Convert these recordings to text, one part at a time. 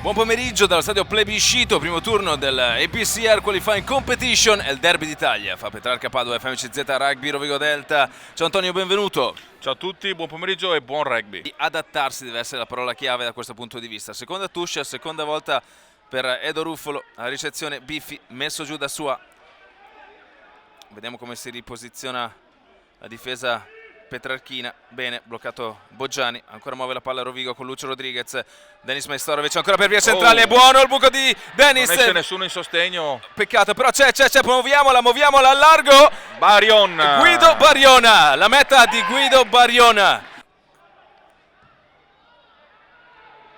Buon pomeriggio dallo stadio Plebiscito, primo turno del APCR Qualifying Competition e il Derby d'Italia. Fa Petrarca Padova FMCZ Rugby Rovigo Delta. Ciao Antonio, benvenuto. Ciao a tutti, buon pomeriggio e buon rugby. Adattarsi deve essere la parola chiave da questo punto di vista. Seconda touche, seconda volta per Edo Ruffolo, la ricezione Biffi, messo giù da sua. Vediamo come si riposiziona la difesa petrarchina. Bene, bloccato Boggiani, ancora muove la palla Rovigo con Lucio Rodriguez. Denis Majstorovic ancora per via centrale, buono il buco di Denis. Non esce nessuno in sostegno. Peccato, però c'è, muoviamola al largo. Barion. Guido Bariona, la meta di Guido Bariona.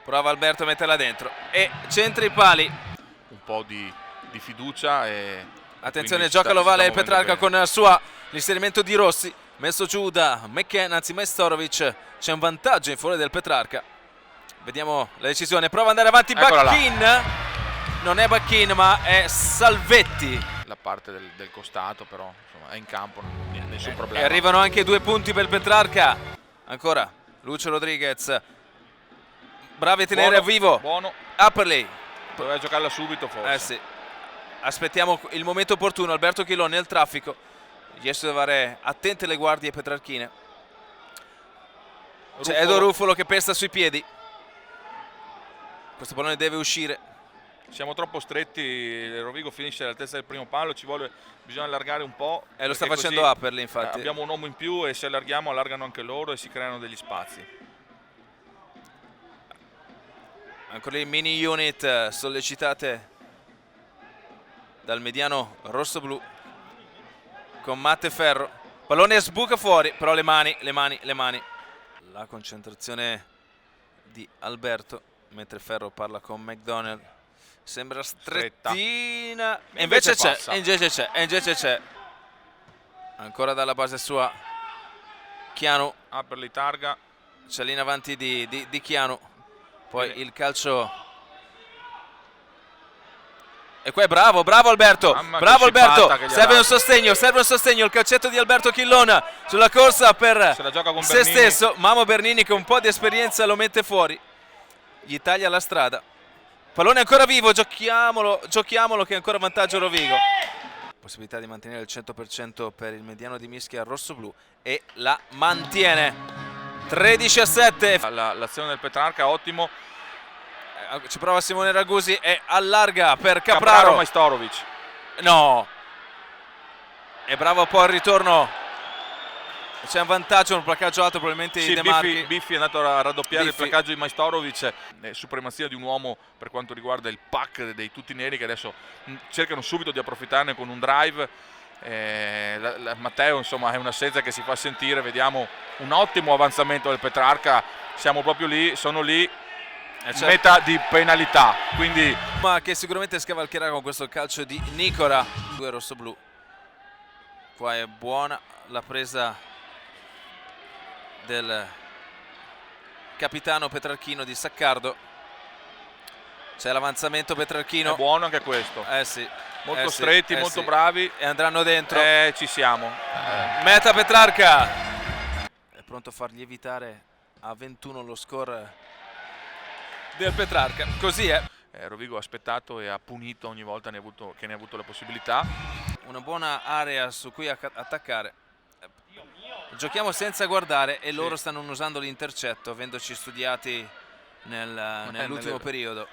Prova Alberto a metterla dentro e centra i pali. Un po' di fiducia e attenzione, gioca l'ovale il Petrarca con l'inserimento di Rossi. Messo giù da McKenna, anzi Majstorovic. C'è un vantaggio in favore del Petrarca. Vediamo la decisione. Prova ad andare avanti Bacchin. Non è Bacchin ma è Salvetti. La parte del costato però insomma, è in campo, non ha nessun problema. E arrivano anche 2 punti per il Petrarca. Ancora Lucio Rodriguez. Bravi a tenere a vivo. Buono. Upperley. Doveva giocarla subito forse. Sì. Aspettiamo il momento opportuno. Alberto Chilon nel traffico. Riesce ad avere attente le guardie petrarchine. C'è Edo Ruffolo che pesta sui piedi. Questo pallone deve uscire. Siamo troppo stretti, Rovigo finisce all'altezza del primo palo, bisogna allargare un po'. E lo sta facendo Upperley, infatti. Abbiamo un uomo in più e se allarghiamo allargano anche loro e si creano degli spazi. Ancora le mini unit sollecitate dal mediano rosso-blu con Matte Ferro. Pallone sbuca fuori, però le mani. La concentrazione di Alberto, mentre Ferro parla con McDonald. Sembra strettina. E invece c'è. Ancora dalla base sua. Chianu. Per li targa. C'è lì in avanti di Chianu. Poi il calcio. E qua è bravo Alberto. Bravo Alberto. Serve un sostegno. Il calcetto di Alberto Chillona sulla corsa per se stesso. Mamo Bernini con un po' di esperienza lo mette fuori. Gli taglia la strada. Pallone ancora vivo. Giochiamolo che è ancora vantaggio Rovigo. Possibilità di mantenere il 100% per il mediano di Mischia rosso-blu e la mantiene. 13-7. L'azione del Petrarca ottimo. Ci prova Simone Ragusi e allarga per Capraro. Majstorovic. No. E bravo poi il ritorno. C'è un vantaggio, un placcaggio alto probabilmente di De Marchi. Biffi è andato a raddoppiare il placcaggio di Majstorovic. Supremazia di un uomo per quanto riguarda il pack dei tutti neri che adesso cercano subito di approfittarne con un drive. Matteo insomma è un'assenza che si fa sentire. Vediamo un ottimo avanzamento del Petrarca. Siamo proprio lì, sono lì. Meta di penalità, quindi ma che sicuramente scavalcherà con questo calcio di Nicora. 2 rosso-blu. Qua è buona la presa del capitano petrarchino di Saccardo. C'è l'avanzamento petrarchino. È buono anche questo. Sì. Molto stretti, molto bravi. E andranno dentro. Ci siamo. Meta Petrarca. È pronto a far lievitare a 21 lo score del Petrarca. Così è. Rovigo ha aspettato e ha punito ogni volta che ne ha avuto la possibilità. Una buona area su cui attaccare. Giochiamo senza guardare e loro stanno usando l'intercetto, avendoci studiati nell'ultimo periodo.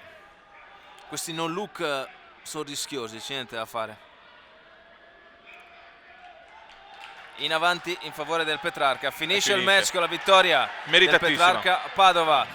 Questi no look sono rischiosi, c'è niente da fare. In avanti in favore del Petrarca. Finisce il match con la vittoria del Petrarca Padova.